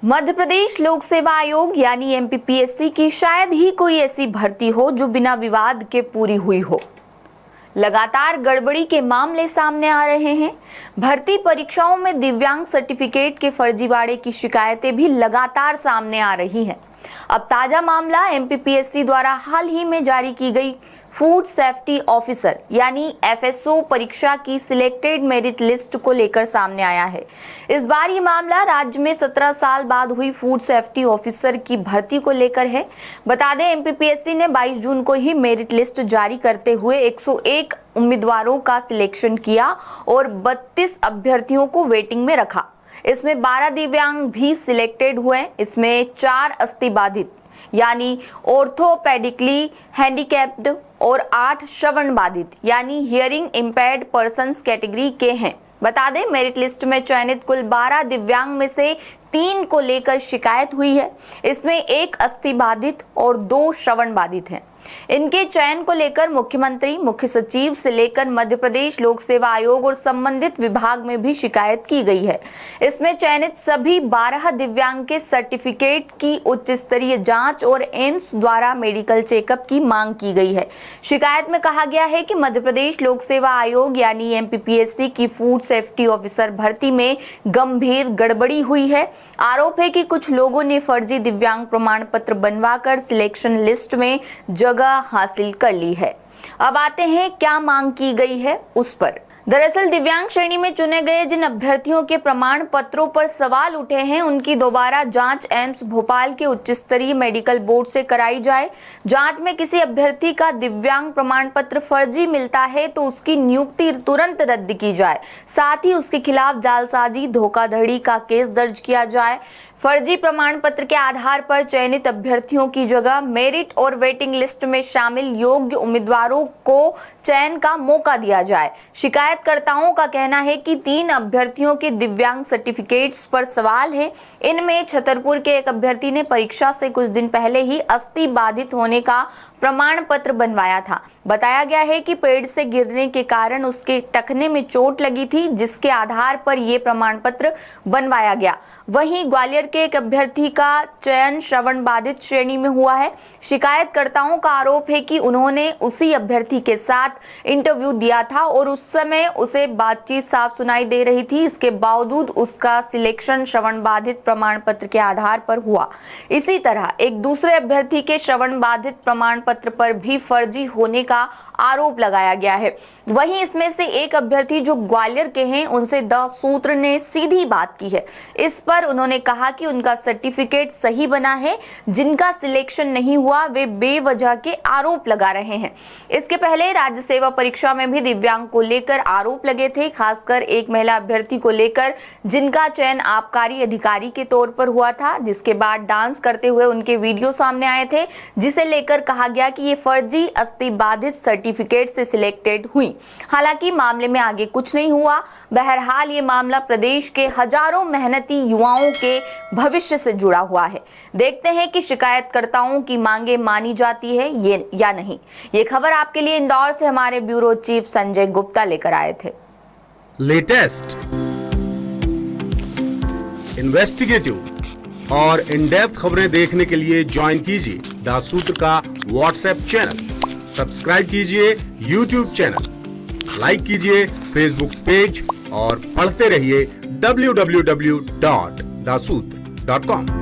मध्य प्रदेश लोक सेवा आयोग यानी एमपीपीएससी की शायद ही कोई ऐसी भर्ती हो जो बिना विवाद के पूरी हुई हो। लगातार गड़बड़ी के मामले सामने आ रहे हैं। भर्ती परीक्षाओं में दिव्यांग सर्टिफिकेट के फर्जीवाड़े की शिकायतें भी लगातार सामने आ रही हैं। अब ताजा मामला एमपीपीएससी द्वारा हाल ही में जारी की गई फूड सेफ्टी ऑफिसर यानी एफएसओ परीक्षा की सिलेक्टेड मेरिट लिस्ट को लेकर सामने आया है। इस बार ये मामला राज्य में 17 साल बाद हुई फूड सेफ्टी ऑफिसर की भर्ती को लेकर है। बता दें, एमपीपीएससी ने 22 जून को ही मेरिट लिस्ट जारी करते हुए 101 उम्मीदवारों का सिलेक्शन किया और 32 अभ्यर्थियों को वेटिंग में रखा। इसमें 12 दिव्यांग भी सिलेक्टेड हुए। इसमें 4 अस्थिबाधित यानी ऑर्थोपेडिकली हैंडीकैप्ड और 8 श्रवण बाधित यानी हियरिंग इम्पेयर्ड पर्सन्स कैटेगरी के हैं। बता दें, मेरिट लिस्ट में चयनित कुल 12 दिव्यांग में से 3 को लेकर शिकायत हुई है। इसमें 1 अस्थिबाधित और 2 श्रवण बाधित हैं। इनके चयन को लेकर मुख्यमंत्री, मुख्य सचिव से लेकर मध्य प्रदेश लोक सेवा आयोग और संबंधित विभाग में भी शिकायत की गई है। इसमें चयनित सभी 12 दिव्यांग के सर्टिफिकेट की उच्च स्तरीय जांच और एम्स द्वारा मेडिकल चेकअप की मांग की गई है। शिकायत में कहा गया है कि मध्य प्रदेश लोक सेवा आयोग यानी एमपीपीएससी की फूड सेफ्टी ऑफिसर भर्ती में गंभीर गड़बड़ी हुई है। आरोप है कि कुछ लोगों ने फर्जी दिव्यांग प्रमाण पत्र बनवाकर सिलेक्शन लिस्ट में जगह हासिल कर ली है। अब आते हैं क्या मांग की गई है उस पर। दरअसल दिव्यांग श्रेणी में चुने गए जिन अभ्यर्थियों के प्रमाण पत्रों पर सवाल उठे हैं, उनकी दोबारा जांच एम्स भोपाल के उच्च स्तरीय मेडिकल बोर्ड से कराई जाए। जांच में किसी अभ्यर्थी का दिव्यांग प्रमाण पत्र फर्जी मिलता है तो उसकी नियुक्ति तुरंत रद्द की जाए। साथ ही उसके खिलाफ जालसाजी, धोखाधड़ी का केस दर्ज किया जाए। फर्जी प्रमाण पत्र के आधार पर चयनित अभ्यर्थियों की जगह मेरिट और वेटिंग लिस्ट में शामिल योग्य उम्मीदवारों को चयन का मौका दिया जाए। शिकायतकर्ताओं का कहना है कि 3 अभ्यर्थियों के दिव्यांग सर्टिफिकेट्स पर सवाल है। इनमें छतरपुर के एक अभ्यर्थी ने परीक्षा से कुछ दिन पहले ही अस्थि बाधित होने का प्रमाण पत्र बनवाया था। बताया गया है कि पेड़ से गिरने के कारण उसके टखने में चोट लगी थी, जिसके आधार पर यह प्रमाण पत्र बनवाया गया। वहीं ग्वालियर के एक अभ्यर्थी का चयन श्रवण बाधित श्रेणी में हुआ है। शिकायतकर्ताओं का आरोप है कि उन्होंने उसी अभ्यर्थी के साथ इंटरव्यू दिया था और उस समय उसे बातचीत साफ सुनाई दे रही थी। इसके बावजूद उसका सिलेक्शन श्रवण बाधित प्रमाण पत्र के आधार पर हुआ। इसी तरह एक दूसरे अभ्यर्थी के श्रवण बाधित प्रमाण पत्र पर भी फर्जी होने का आरोप लगाया गया है। वहीं इसमें से एक अभ्यर्थी जो ग्वालियर के हैं, उनसे द सूत्र ने सीधी बात की है। इस पर उन्होंने कहा कि उनका सर्टिफिकेट सही बना है, जिनका सिलेक्शन नहीं हुआ वे बेवजह के आरोप लगा रहे हैं। इसके पहले राज्य सेवा परीक्षा में भी दिव्यांग को लेकर आरोप लगे थे, खासकर एक महिला अभ्यर्थी को लेकर जिनका चयन आबकारी अधिकारी के तौर पर हुआ था, जिसके बाद डांस करते हुए उनके वीडियो सामने आए थे, जिसे लेकर कहा गया कि ये फर्जी अस्थि बाधित सर्टिफिकेट से सिलेक्टेड हुई। हालांकि मामले में आगे कुछ नहीं हुआ। बहरहाल ये मामला प्रदेश के हजारों मेहनती युवाओं के भविष्य से जुड़ा हुआ है। देखते हैं कि शिकायतकर्ताओं की मांगे मानी जाती है ये या नहीं। ये खबर आपके लिए इंदौर से हमारे ब्यूरो चीफ संजय गुप्ता लेकर आए थे। लेटेस्ट, इन्वेस्टिगेटिव और इन डेप्थ खबरें देखने के लिए ज्वाइन कीजिए द सूत्र का व्हाट्सएप चैनल, सब्सक्राइब कीजिए यूट्यूब चैनल, लाइक कीजिए फेसबुक पेज और पढ़ते रहिए www.dasootra.com।